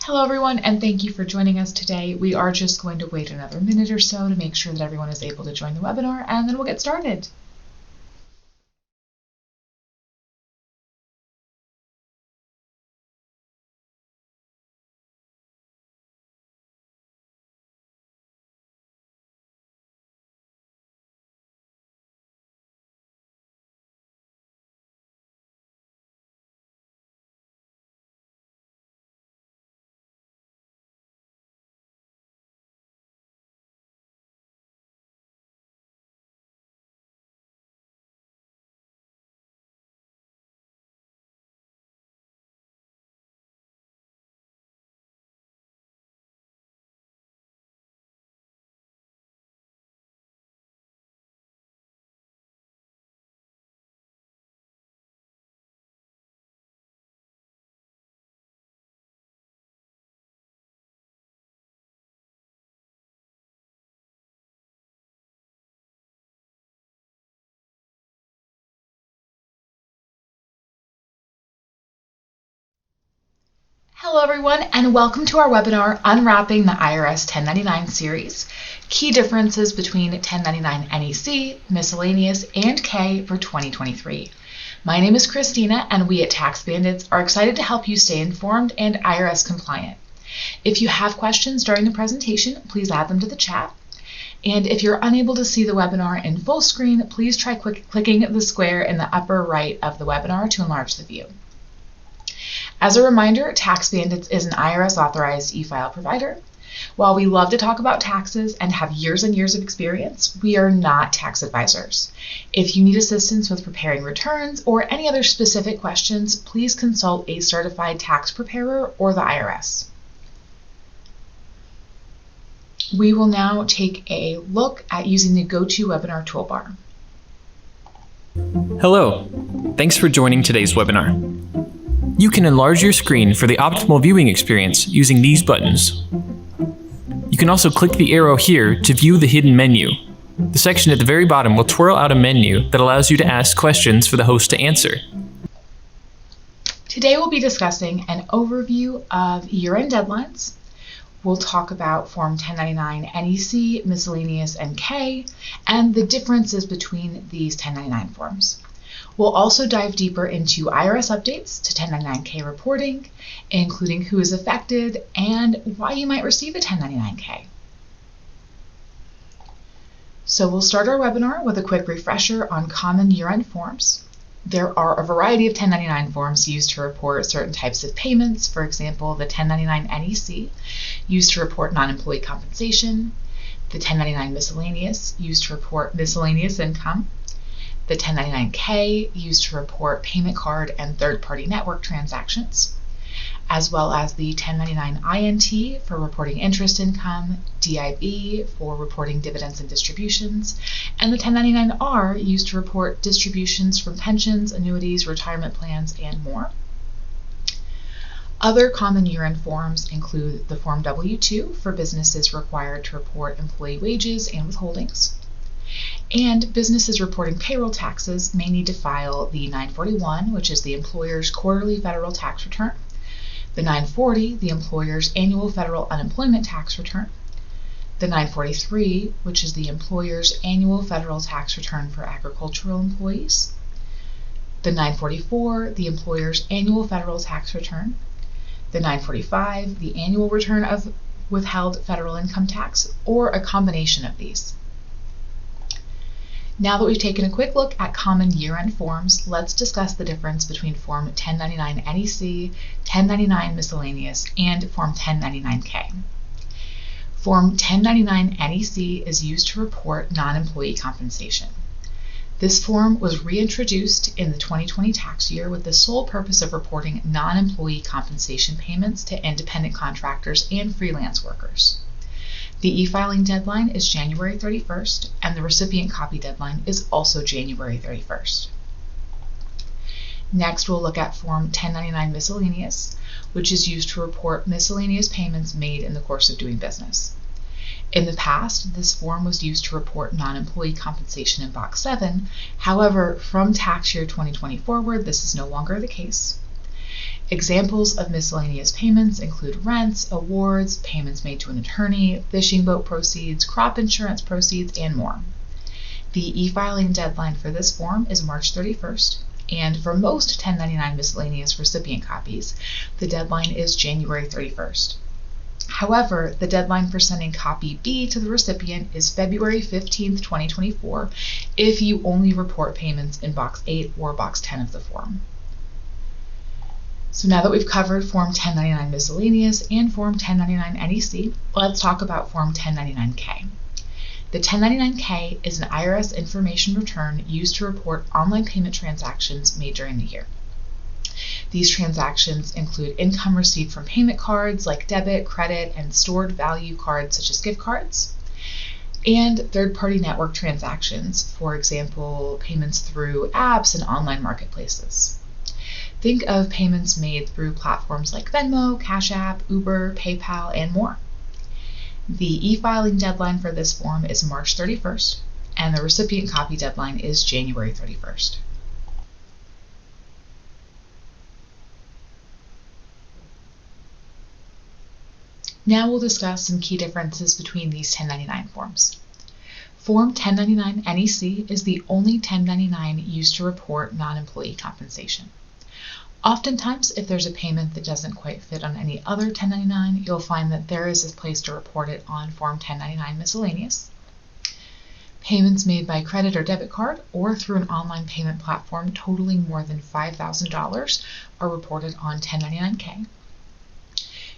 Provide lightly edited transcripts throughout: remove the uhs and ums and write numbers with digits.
Hello everyone, and thank you for joining us today. We are just going to wait another minute or so to make sure that everyone is able to join the webinar, and then we'll get started. Hello everyone, and welcome to our webinar, Unwrapping the IRS 1099 series, Key Differences between 1099 NEC, Miscellaneous, and K for 2023. My name is Christina, and we at TaxBandits are excited to help you stay informed and IRS compliant. If you have questions during the presentation, please add them to the chat. And if you're unable to see the webinar in full screen, please try clicking the square in the upper right of the webinar to enlarge the view. As a reminder, TaxBandits is an IRS authorized e-file provider. While we love to talk about taxes and have years and years of experience, we are not tax advisors. If you need assistance with preparing returns or any other specific questions, please consult a certified tax preparer or the IRS. We will now take a look at using the GoToWebinar toolbar. Hello, thanks for joining today's webinar. You can enlarge your screen for the optimal viewing experience using these buttons. You can also click the arrow here to view the hidden menu. The section at the very bottom will twirl out a menu that allows you to ask questions for the host to answer. Today we'll be discussing an overview of year-end deadlines. We'll talk about Form 1099 NEC, Miscellaneous, and K, and the differences between these 1099 forms. We'll also dive deeper into IRS updates to 1099K reporting, including who is affected and why you might receive a 1099K. So we'll start our webinar with a quick refresher on common year-end forms. There are a variety of 1099 forms used to report certain types of payments. For example, the 1099 NEC, used to report non-employee compensation, the 1099 Miscellaneous, used to report miscellaneous income, the 1099K, used to report payment card and third-party network transactions, as well as the 1099 INT for reporting interest income, DIV for reporting dividends and distributions, and the 1099R used to report distributions from pensions, annuities, retirement plans, and more. Other common year-end forms include the Form W-2 for businesses required to report employee wages and withholdings. And businesses reporting payroll taxes may need to file the 941, which is the employer's quarterly federal tax return, the 940, the employer's annual federal unemployment tax return, the 943, which is the employer's annual federal tax return for agricultural employees, the 944, the employer's annual federal tax return, the 945, the annual return of withheld federal income tax, or a combination of these. Now that we've taken a quick look at common year-end forms, let's discuss the difference between Form 1099 NEC, 1099 Miscellaneous, and Form 1099K. Form 1099 NEC is used to report non-employee compensation. This form was reintroduced in the 2020 tax year with the sole purpose of reporting non-employee compensation payments to independent contractors and freelance workers. The e-filing deadline is January 31st, and the recipient copy deadline is also January 31st. Next, we'll look at Form 1099 Miscellaneous, which is used to report miscellaneous payments made in the course of doing business. In the past, this form was used to report non-employee compensation in Box 7. However, from tax year 2020 forward, this is no longer the case. Examples of miscellaneous payments include rents, awards, payments made to an attorney, fishing boat proceeds, crop insurance proceeds, and more. The e-filing deadline for this form is March 31st, and for most 1099 miscellaneous recipient copies, the deadline is January 31st. However, the deadline for sending copy B to the recipient is February 15th, 2024, if you only report payments in Box 8 or Box 10 of the form. So now that we've covered Form 1099 Miscellaneous and Form 1099 NEC, let's talk about Form 1099-K. The 1099-K is an IRS information return used to report online payment transactions made during the year. These transactions include income received from payment cards like debit, credit, and stored value cards such as gift cards, and third-party network transactions, for example, payments through apps and online marketplaces. Think of payments made through platforms like Venmo, Cash App, Uber, PayPal, and more. The e-filing deadline for this form is March 31st, and the recipient copy deadline is January 31st. Now we'll discuss some key differences between these 1099 forms. Form 1099 NEC is the only 1099 used to report non-employee compensation. Oftentimes, if there's a payment that doesn't quite fit on any other 1099, you'll find that there is a place to report it on Form 1099 Miscellaneous. Payments made by credit or debit card or through an online payment platform totaling more than $5,000 are reported on 1099-K.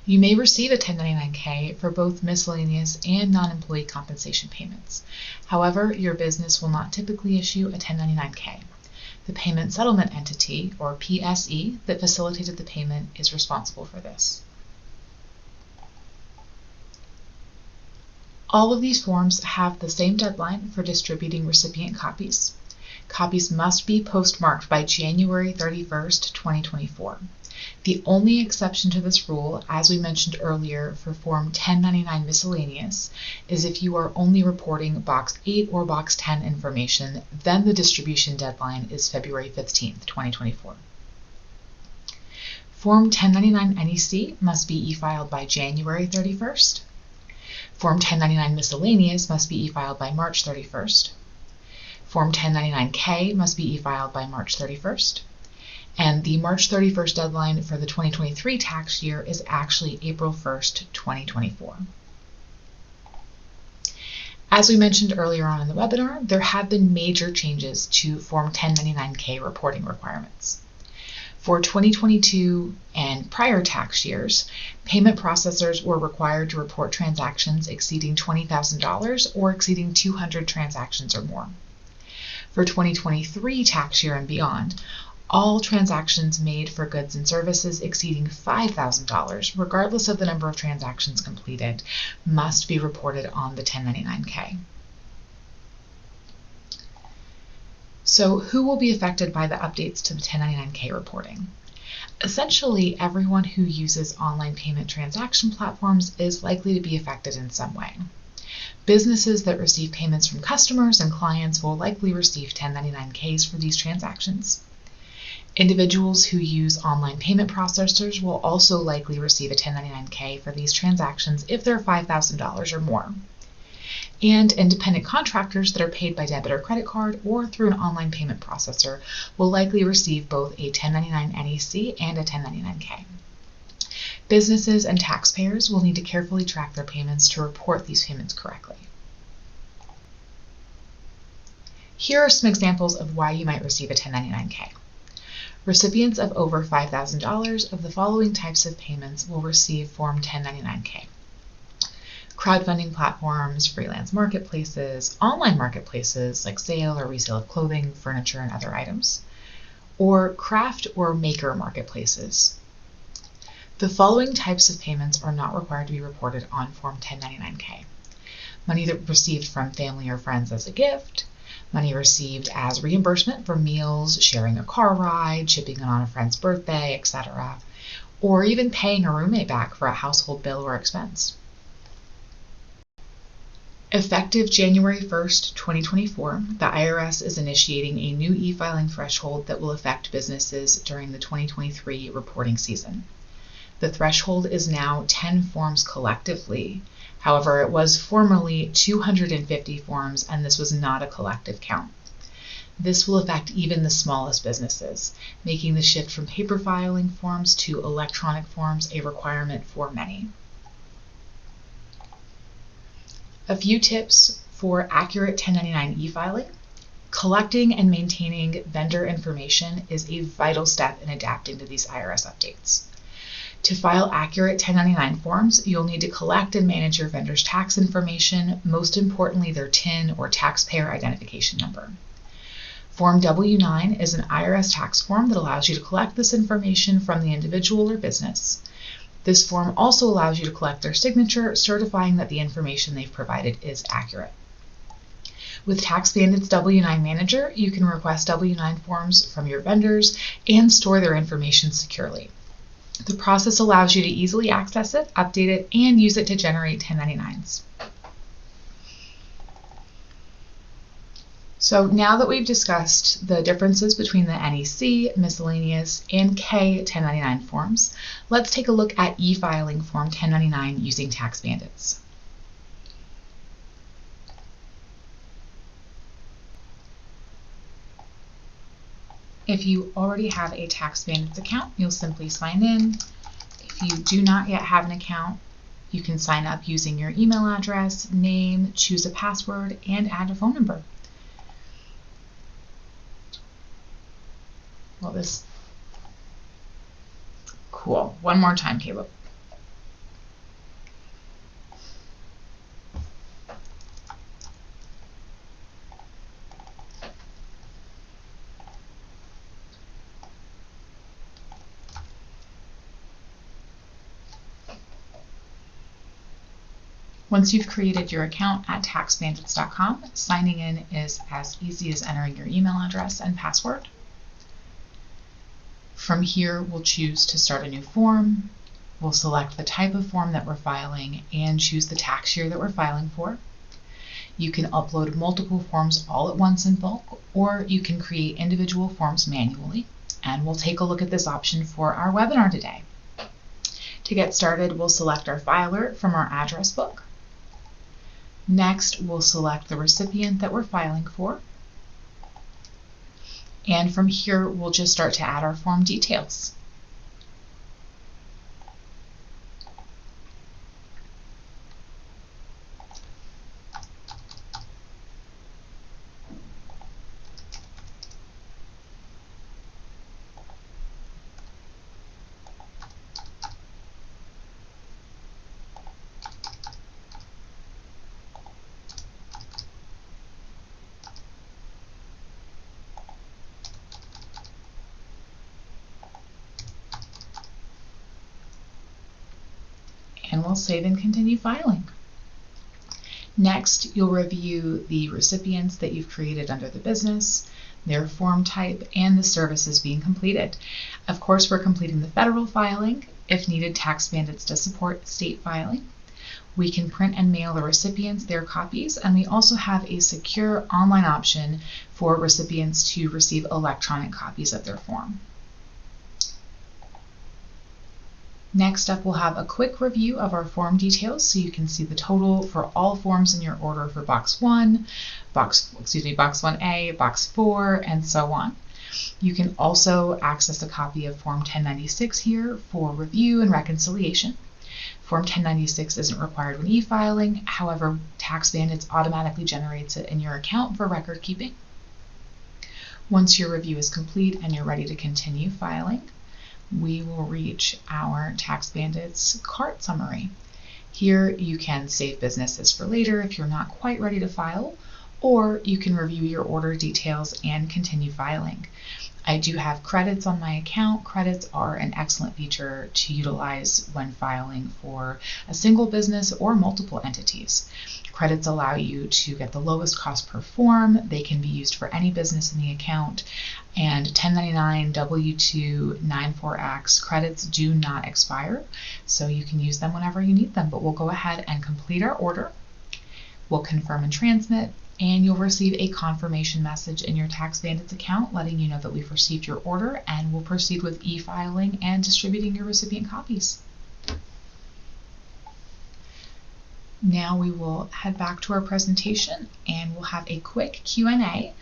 You may receive a 1099-K for both miscellaneous and non-employee compensation payments. However, your business will not typically issue a 1099-K. The payment settlement entity, or PSE, that facilitated the payment is responsible for this. All of these forms have the same deadline for distributing recipient copies. Copies must be postmarked by January 31st, 2024. The only exception to this rule, as we mentioned earlier for Form 1099 Miscellaneous, is if you are only reporting Box 8 or Box 10 information, then the distribution deadline is February 15th, 2024. Form 1099 NEC must be e-filed by January 31st. Form 1099 Miscellaneous must be e-filed by March 31st. Form 1099-K must be e-filed by March 31st. And the March 31st deadline for the 2023 tax year is actually April 1st, 2024. As we mentioned earlier on in the webinar, there have been major changes to Form 1099-K reporting requirements. For 2022 and prior tax years, payment processors were required to report transactions exceeding $20,000 or exceeding 200 transactions or more. For 2023 tax year and beyond, all transactions made for goods and services exceeding $5,000, regardless of the number of transactions completed, must be reported on the 1099-K. So who will be affected by the updates to the 1099-K reporting? Essentially, everyone who uses online payment transaction platforms is likely to be affected in some way. Businesses that receive payments from customers and clients will likely receive 1099-Ks for these transactions. Individuals who use online payment processors will also likely receive a 1099-K for these transactions if they're $5,000 or more. And independent contractors that are paid by debit or credit card or through an online payment processor will likely receive both a 1099 NEC and a 1099-K. Businesses and taxpayers will need to carefully track their payments to report these payments correctly. Here are some examples of why you might receive a 1099-K. Recipients of over $5,000 of the following types of payments will receive Form 1099-K. Crowdfunding platforms, freelance marketplaces, online marketplaces like sale or resale of clothing, furniture, and other items, or craft or maker marketplaces. The following types of payments are not required to be reported on Form 1099-K. Money that received from family or friends as a gift, money received as reimbursement for meals, sharing a car ride, chipping in on a friend's birthday, etc., or even paying a roommate back for a household bill or expense. Effective January 1st, 2024, the IRS is initiating a new e-filing threshold that will affect businesses during the 2023 reporting season. The threshold is now 10 forms collectively. However, it was formerly 250 forms, and this was not a collective count. This will affect even the smallest businesses, making the shift from paper filing forms to electronic forms a requirement for many. A few tips for accurate 1099 e-filing. Collecting and maintaining vendor information is a vital step in adapting to these IRS updates. To file accurate 1099 forms, you'll need to collect and manage your vendor's tax information, most importantly their TIN or taxpayer identification number. Form W-9 is an IRS tax form that allows you to collect this information from the individual or business. This form also allows you to collect their signature, certifying that the information they've provided is accurate. With TaxBandits W-9 Manager, you can request W-9 forms from your vendors and store their information securely. The process allows you to easily access it, update it, and use it to generate 1099s. So now that we've discussed the differences between the NEC, miscellaneous, and K 1099 forms, let's take a look at e-filing Form 1099 using TaxBandits. If you already have a TaxBandits account, you'll simply sign in. If you do not yet have an account, you can sign up using your email address, name, choose a password, and add a phone number. Well, cool. One more time, Caleb. Once you've created your account at TaxBandits.com, signing in is as easy as entering your email address and password. From here, we'll choose to start a new form. We'll select the type of form that we're filing and choose the tax year that we're filing for. You can upload multiple forms all at once in bulk, or you can create individual forms manually, and we'll take a look at this option for our webinar today. To get started, we'll select our filer from our address book. Next, we'll select the recipient that we're filing for. And from here, we'll just start to add our form details. And we'll save and continue filing. Next, you'll review the recipients that you've created under the business, their form type, and the services being completed. Of course, we're completing the federal filing. If needed, TaxBandits does support state filing. We can print and mail the recipients their copies, and we also have a secure online option for recipients to receive electronic copies of their form. Next up, we'll have a quick review of our form details so you can see the total for all forms in your order for box 1, box 1A, box 4, and so on. You can also access a copy of Form 1096 here for review and reconciliation. Form 1096 isn't required when e-filing, however, TaxBandits automatically generates it in your account for record keeping. Once your review is complete and you're ready to continue filing, we will reach our TaxBandits cart summary. Here you can save businesses for later if you're not quite ready to file, or you can review your order details and continue filing. I do have credits on my account. Credits are an excellent feature to utilize when filing for a single business or multiple entities. Credits allow you to get the lowest cost per form. They can be used for any business in the account, and 1099, W-2, 94X credits do not expire, so you can use them whenever you need them. But we'll go ahead and complete our order. We'll confirm and transmit, and you'll receive a confirmation message in your TaxBandits account letting you know that we've received your order, and we'll proceed with e-filing and distributing your recipient copies. Now we will head back to our presentation and we'll have a quick Q&A.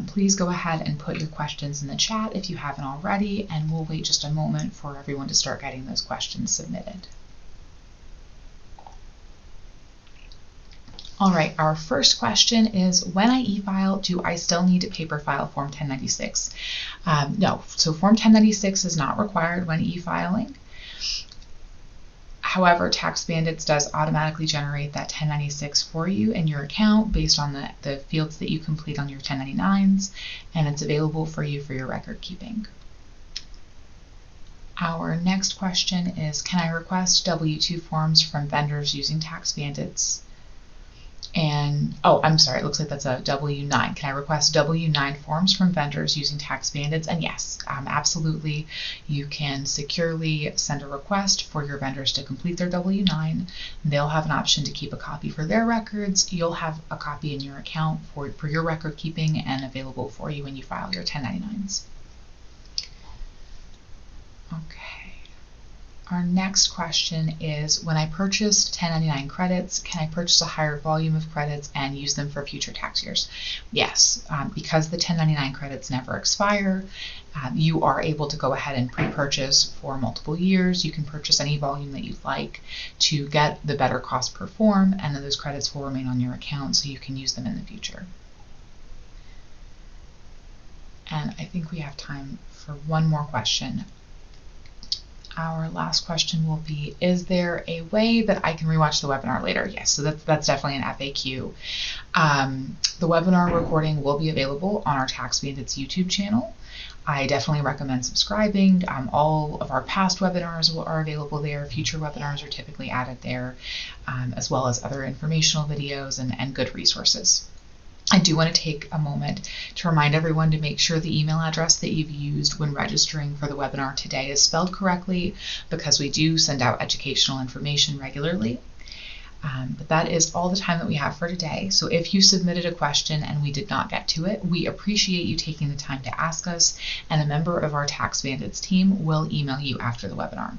Please go ahead and put your questions in the chat if you haven't already, and we'll wait just a moment for everyone to start getting those questions submitted. All right, our first question is, when I e-file, do I still need to paper file Form 1096? No, so Form 1096 is not required when e-filing. However, TaxBandits does automatically generate that 1096 for you in your account based on the fields that you complete on your 1099s, and it's available for you for your record keeping. Our next question is, can I request W-2 forms from vendors using TaxBandits? And, oh, I'm sorry, it looks like that's a W-9. Can I request W-9 forms from vendors using TaxBandits? And yes, absolutely. You can securely send a request for your vendors to complete their W-9. They'll have an option to keep a copy for their records. You'll have a copy in your account for your record keeping and available for you when you file your 1099s. Okay. Our next question is, when I purchased 1099 credits, can I purchase a higher volume of credits and use them for future tax years? Yes, because the 1099 credits never expire, you are able to go ahead and pre-purchase for multiple years. You can purchase any volume that you'd like to get the better cost per form, and then those credits will remain on your account so you can use them in the future. And I think we have time for one more question. Our last question will be, is there a way that I can rewatch the webinar later? Yes, so that's definitely an FAQ. The webinar recording will be available on our TaxBandits YouTube channel. I definitely recommend subscribing. All of our past webinars are available there. Future webinars are typically added there, as well as other informational videos and good resources. I do want to take a moment to remind everyone to make sure the email address that you've used when registering for the webinar today is spelled correctly, because we do send out educational information regularly. But that is all the time that we have for today. So if you submitted a question and we did not get to it, we appreciate you taking the time to ask us, and a member of our TaxBandits team will email you after the webinar.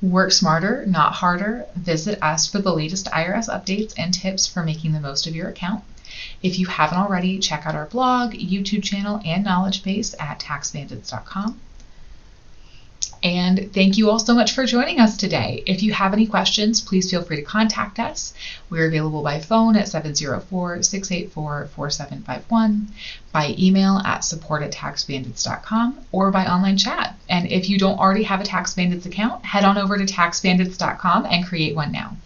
Work smarter, not harder. Visit us for the latest IRS updates and tips for making the most of your account. If you haven't already, check out our blog, YouTube channel, and knowledge base at TaxBandits.com. And thank you all so much for joining us today. If you have any questions, please feel free to contact us. We're available by phone at 704-684-4751, by email at support@TaxBandits.com, or by online chat. And if you don't already have a TaxBandits account, head on over to TaxBandits.com and create one now.